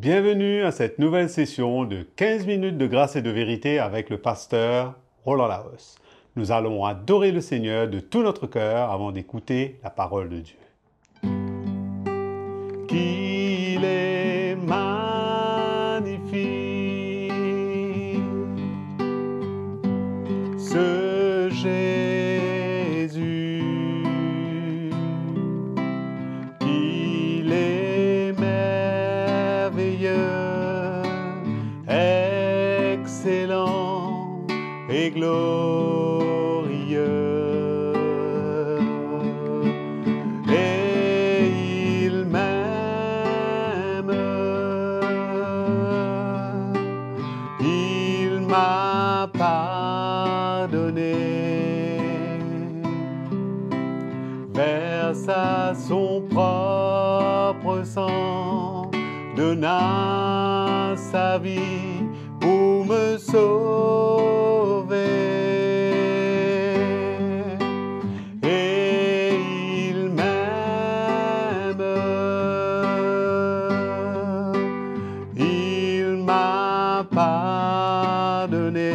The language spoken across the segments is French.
Bienvenue à cette nouvelle session de 15 minutes de grâce et de vérité avec le pasteur Roland Laos. Nous allons adorer le Seigneur de tout notre cœur avant d'écouter la parole de Dieu. Qu'il est magnifique, ce Jésus, qu'il est merveilleux, excellent et glorieux. Et il m'aime, il m'a pardonné, versa son propre sang, donna sa vie pour me sauver. Et il m'aime, il m'a pardonné,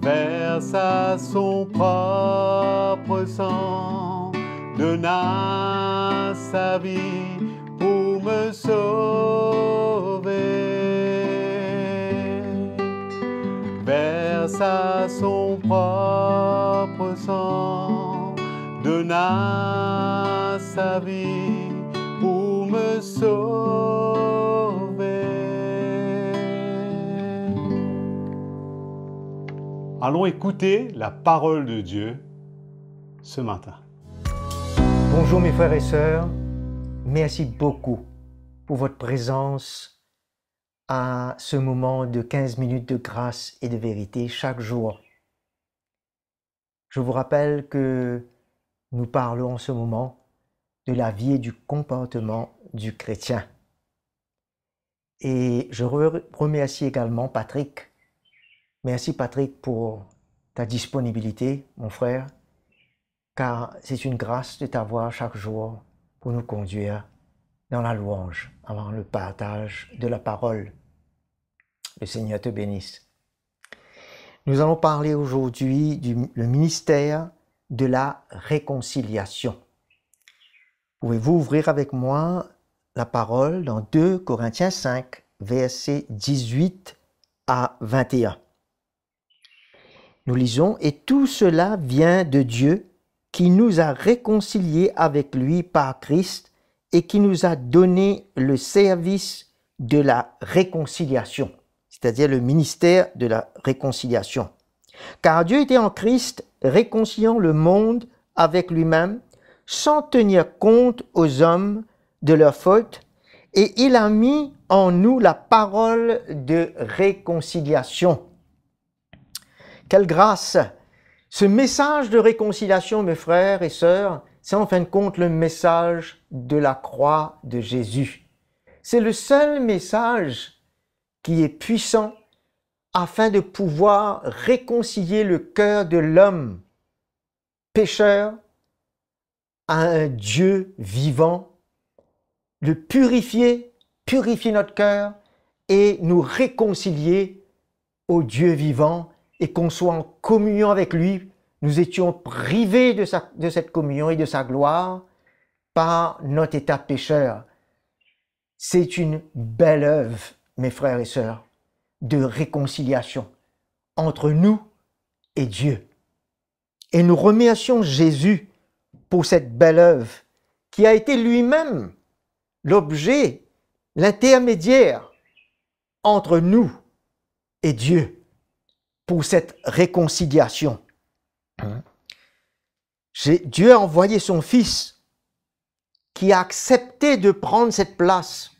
versa son propre sang, donna sa vie pour me sauver, versa son propre sang, donna sa vie pour me sauver. Allons écouter la parole de Dieu ce matin. Bonjour mes frères et sœurs, merci beaucoup pour votre présence à ce moment de 15 minutes de grâce et de vérité chaque jour. Je vous rappelle que nous parlons en ce moment de la vie et du comportement du chrétien. Et je remercie également Patrick. Merci Patrick pour ta disponibilité, mon frère, car c'est une grâce de t'avoir chaque jour pour nous conduire dans la louange, avant le partage de la parole. Le Seigneur te bénisse. Nous allons parler aujourd'hui du ministère de la réconciliation. Pouvez-vous ouvrir avec moi la parole dans 2 Corinthiens 5, versets 18 à 21. Nous lisons « Et tout cela vient de Dieu, qui nous a réconciliés avec lui par Christ et qui nous a donné le service de la réconciliation, c'est-à-dire le ministère de la réconciliation. Car Dieu était en Christ, réconciliant le monde avec lui-même, sans tenir compte aux hommes de leurs fautes, et il a mis en nous la parole de réconciliation. » Quelle grâce! Ce message de réconciliation, mes frères et sœurs, c'est en fin de compte le message de la croix de Jésus. C'est le seul message qui est puissant afin de pouvoir réconcilier le cœur de l'homme pécheur à un Dieu vivant, le purifier notre cœur et nous réconcilier au Dieu vivant et qu'on soit en communion avec lui. Nous étions privés de cette communion et de sa gloire par notre état pécheur. C'est une belle œuvre, mes frères et sœurs, de réconciliation entre nous et Dieu. Et nous remercions Jésus pour cette belle œuvre qui a été lui-même l'objet, l'intermédiaire entre nous et Dieu pour cette réconciliation. Dieu a envoyé son Fils qui a accepté de prendre cette place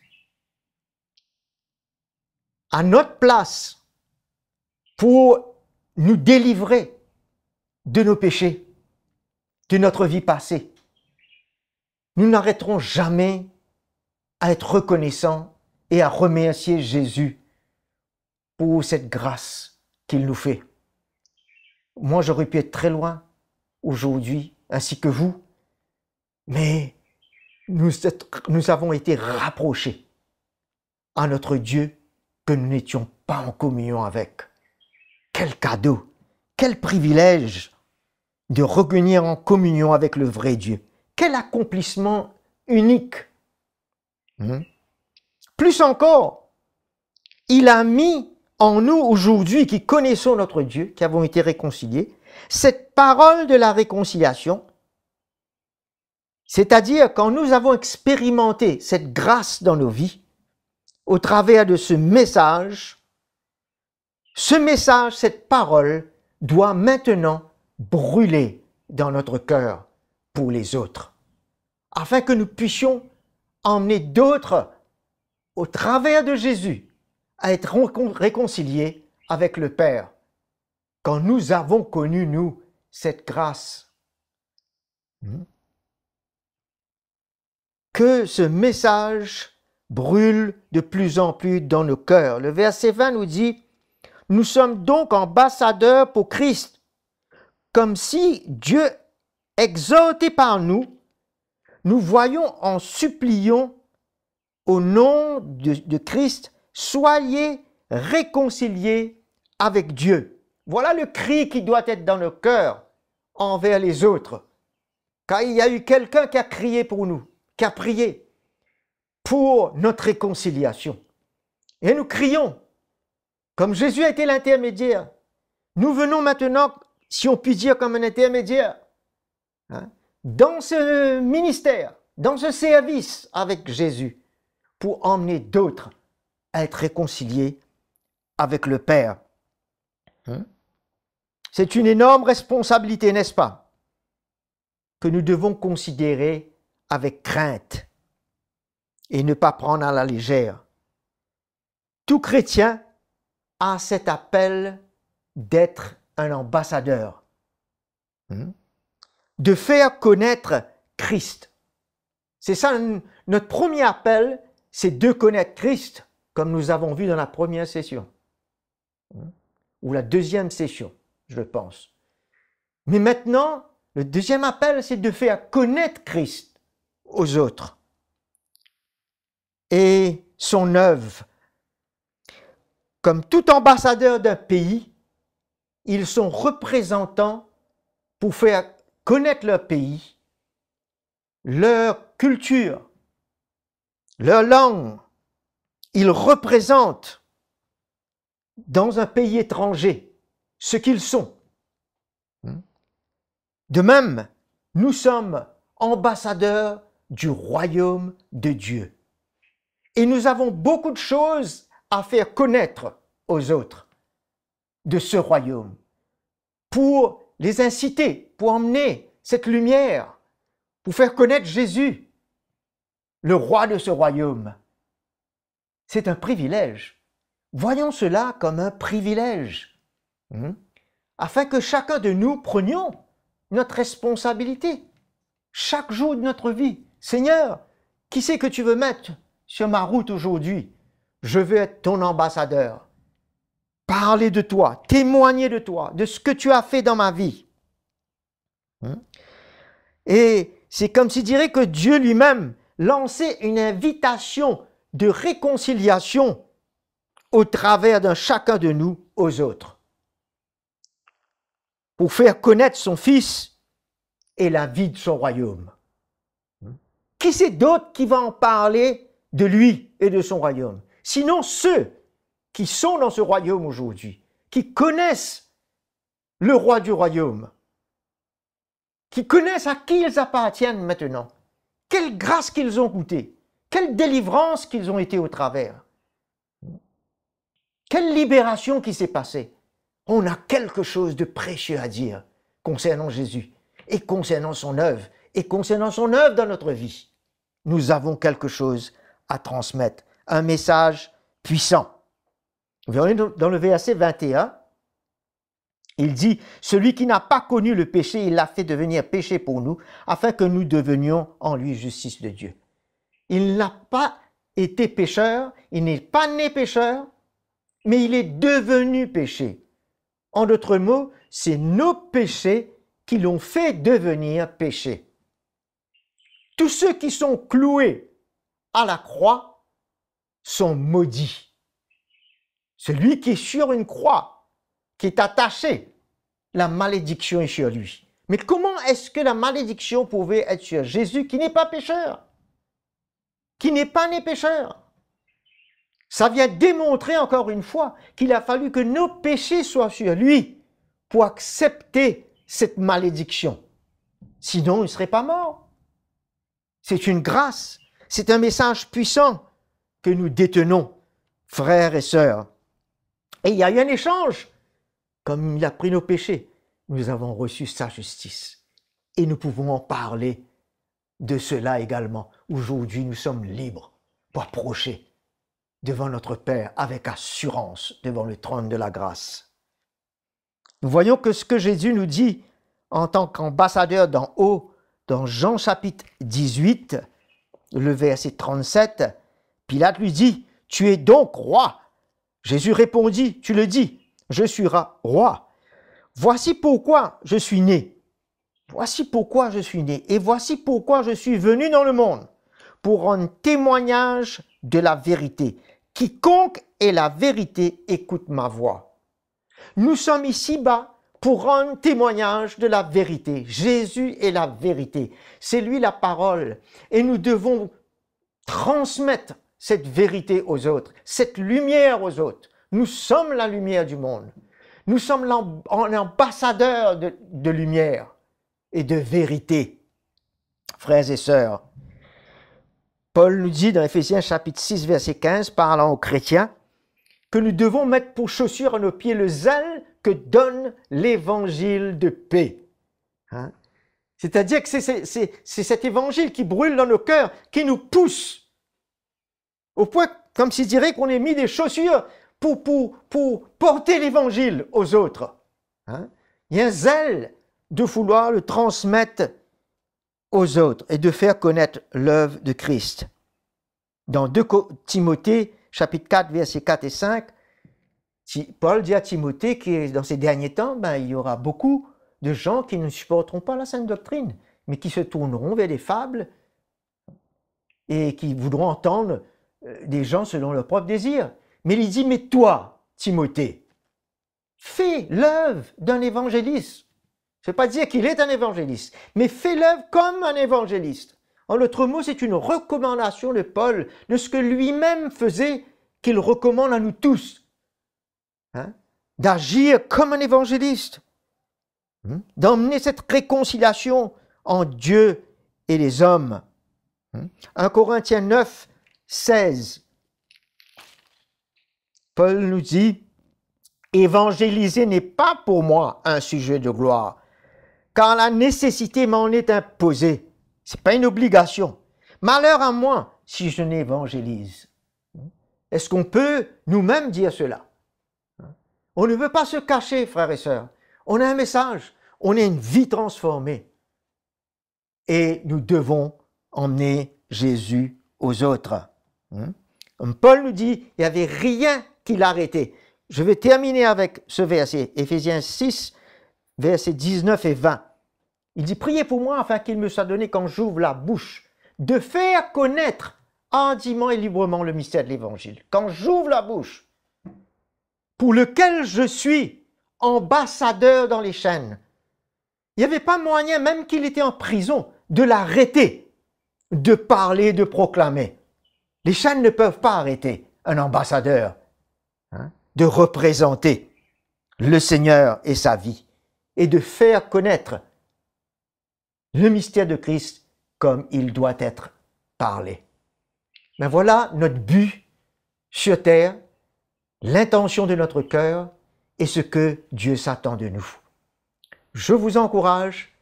à notre place pour nous délivrer de nos péchés, de notre vie passée. Nous n'arrêterons jamais à être reconnaissants et à remercier Jésus pour cette grâce qu'il nous fait. Moi, j'aurais pu être très loin aujourd'hui, ainsi que vous, mais nous avons été rapprochés à notre Dieu que nous n'étions pas en communion avec. Quel cadeau, quel privilège de revenir en communion avec le vrai Dieu. Quel accomplissement unique. Plus encore, il a mis en nous aujourd'hui qui connaissons notre Dieu, qui avons été réconciliés, cette parole de la réconciliation, c'est-à-dire quand nous avons expérimenté cette grâce dans nos vies, au travers de ce message, cette parole doit maintenant brûler dans notre cœur pour les autres, afin que nous puissions emmener d'autres au travers de Jésus à être réconciliés avec le Père, quand nous avons connu, nous, cette grâce. Que ce message brûle de plus en plus dans nos cœurs. Le verset 20 nous dit « Nous sommes donc ambassadeurs pour Christ, comme si Dieu, exhorté par nous, nous voyons en suppliant au nom de Christ, soyez réconciliés avec Dieu. » Voilà le cri qui doit être dans nos cœurs envers les autres. Car il y a eu quelqu'un qui a crié pour nous, qui a prié pour notre réconciliation. Et nous crions, comme Jésus a été l'intermédiaire, nous venons maintenant, si on peut dire comme un intermédiaire, dans ce ministère, dans ce service avec Jésus, pour emmener d'autres à être réconciliés avec le Père. C'est une énorme responsabilité, n'est-ce pas, que nous devons considérer avec crainte et ne pas prendre à la légère. Tout chrétien a cet appel d'être un ambassadeur, de faire connaître Christ. C'est ça, notre premier appel, c'est de connaître Christ, comme nous avons vu dans la première session, ou la deuxième session, je pense. Mais maintenant, le deuxième appel, c'est de faire connaître Christ aux autres et son œuvre. Comme tout ambassadeur d'un pays, ils sont représentants pour faire connaître leur pays, leur culture, leur langue. Ils représentent dans un pays étranger ce qu'ils sont. De même, nous sommes ambassadeurs du royaume de Dieu. Et nous avons beaucoup de choses à faire connaître aux autres de ce royaume, pour les inciter, pour emmener cette lumière, pour faire connaître Jésus, le roi de ce royaume. C'est un privilège. Voyons cela comme un privilège, afin que chacun de nous prenions notre responsabilité chaque jour de notre vie. Seigneur, qui c'est que tu veux mettre sur ma route aujourd'hui? Je veux être ton ambassadeur. Parler de toi, témoigner de toi, de ce que tu as fait dans ma vie. Et c'est comme s'il dirait que Dieu lui-même lançait une invitation de réconciliation au travers d'un chacun de nous aux autres, pour faire connaître son Fils et la vie de son royaume. Qui c'est d'autre qui va en parler de lui et de son royaume? Sinon ceux qui sont dans ce royaume aujourd'hui, qui connaissent le roi du royaume, qui connaissent à qui ils appartiennent maintenant, quelle grâce qu'ils ont goûté, quelle délivrance qu'ils ont été au travers, quelle libération qui s'est passée. On a quelque chose de précieux à dire concernant Jésus et concernant son œuvre et concernant son œuvre dans notre vie. Nous avons quelque chose à transmettre, un message puissant. Vous verrez dans le verset 21, il dit « Celui qui n'a pas connu le péché, il l'a fait devenir péché pour nous, afin que nous devenions en lui justice de Dieu. » Il n'a pas été pécheur, il n'est pas né pécheur, mais il est devenu péché. En d'autres mots, c'est nos péchés qui l'ont fait devenir péché. Tous ceux qui sont cloués à la croix sont maudits. Celui qui est sur une croix, qui est attaché, la malédiction est sur lui. Mais comment est-ce que la malédiction pouvait être sur Jésus qui n'est pas pécheur? Qui n'est pas né pécheur? Ça vient démontrer encore une fois qu'il a fallu que nos péchés soient sur lui pour accepter cette malédiction. Sinon, il ne serait pas mort. C'est une grâce, c'est un message puissant que nous détenons, frères et sœurs. Et il y a eu un échange. Comme il a pris nos péchés, nous avons reçu sa justice. Et nous pouvons en parler de cela également. Aujourd'hui, nous sommes libres pour approcher devant notre Père avec assurance devant le trône de la grâce. Nous voyons que ce que Jésus nous dit en tant qu'ambassadeur d'en haut, dans Jean chapitre 18, le verset 37, Pilate lui dit, « Tu es donc roi ?» Jésus répondit, « Tu le dis, je suis roi. Voici pourquoi je suis né. Voici pourquoi je suis né. Et voici pourquoi je suis venu dans le monde, pour rendre témoignage de la vérité. Quiconque est la vérité écoute ma voix. » Nous sommes ici-bas pour rendre témoignage de la vérité. Jésus est la vérité. C'est lui la parole. Et nous devons transmettre cette vérité aux autres, cette lumière aux autres. Nous sommes la lumière du monde. Nous sommes l'ambassadeur de lumière et de vérité. Frères et sœurs, Paul nous dit dans Éphésiens chapitre 6, verset 15, parlant aux chrétiens, que nous devons mettre pour chaussure à nos pieds le zèle que donne l'évangile de paix. Hein? C'est-à-dire que c'est cet évangile qui brûle dans nos cœurs, qui nous pousse, au point, comme s'il dirait qu'on ait mis des chaussures pour porter l'évangile aux autres. Hein? Il y a un zèle de vouloir le transmettre aux autres et de faire connaître l'œuvre de Christ. Dans 2 Timothée, chapitre 4, versets 4 et 5, Paul dit à Timothée que dans ces derniers temps, il y aura beaucoup de gens qui ne supporteront pas la saine doctrine, mais qui se tourneront vers des fables et qui voudront entendre des gens selon leur propre désir. Mais il dit, mais toi, Timothée, fais l'œuvre d'un évangéliste. Je ne veux pas dire qu'il est un évangéliste, mais fais l'œuvre comme un évangéliste. En l'autre mot, c'est une recommandation de Paul de ce que lui-même faisait, qu'il recommande à nous tous. Hein? D'agir comme un évangéliste. D'emmener cette réconciliation en Dieu et les hommes. 1 Corinthiens 9, 16. Paul nous dit, « Évangéliser n'est pas pour moi un sujet de gloire, car la nécessité m'en est imposée. Ce n'est pas une obligation. Malheur à moi si je n'évangélise. » Est-ce qu'on peut nous-mêmes dire cela? On ne veut pas se cacher, frères et sœurs. On a un message, on a une vie transformée. Et nous devons emmener Jésus aux autres. Comme Paul nous dit, il n'y avait rien qui l'arrêtait. Je vais terminer avec ce verset, Éphésiens 6, versets 19 et 20. Il dit, « Priez pour moi afin qu'il me soit donné quand j'ouvre la bouche, de faire connaître hardiment et librement le mystère de l'Évangile. » Quand j'ouvre la bouche, pour lequel je suis ambassadeur dans les chaînes. Il n'y avait pas moyen, même qu'il était en prison, de l'arrêter, de parler, de proclamer. Les chaînes ne peuvent pas arrêter un ambassadeur, de représenter le Seigneur et sa vie, et de faire connaître le mystère de Christ comme il doit être parlé. Mais voilà notre but sur terre, l'intention de notre cœur et ce que Dieu s'attend de nous. Je vous encourage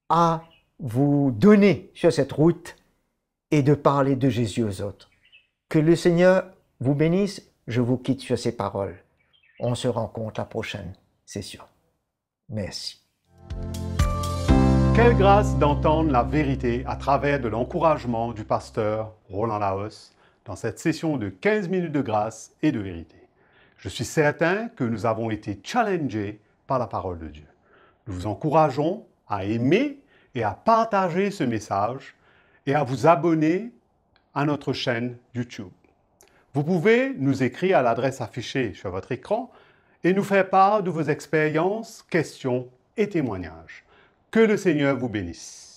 à vous donner sur cette route et de parler de Jésus aux autres. Que le Seigneur vous bénisse. Je vous quitte sur ces paroles. On se rencontre la prochaine session. Merci. Quelle grâce d'entendre la vérité à travers de l'encouragement du pasteur Roland Laos dans cette session de 15 minutes de grâce et de vérité. Je suis certain que nous avons été challengés par la parole de Dieu. Nous vous encourageons à aimer et à partager ce message et à vous abonner à notre chaîne YouTube. Vous pouvez nous écrire à l'adresse affichée sur votre écran et nous faire part de vos expériences, questions et témoignages. Que le Seigneur vous bénisse.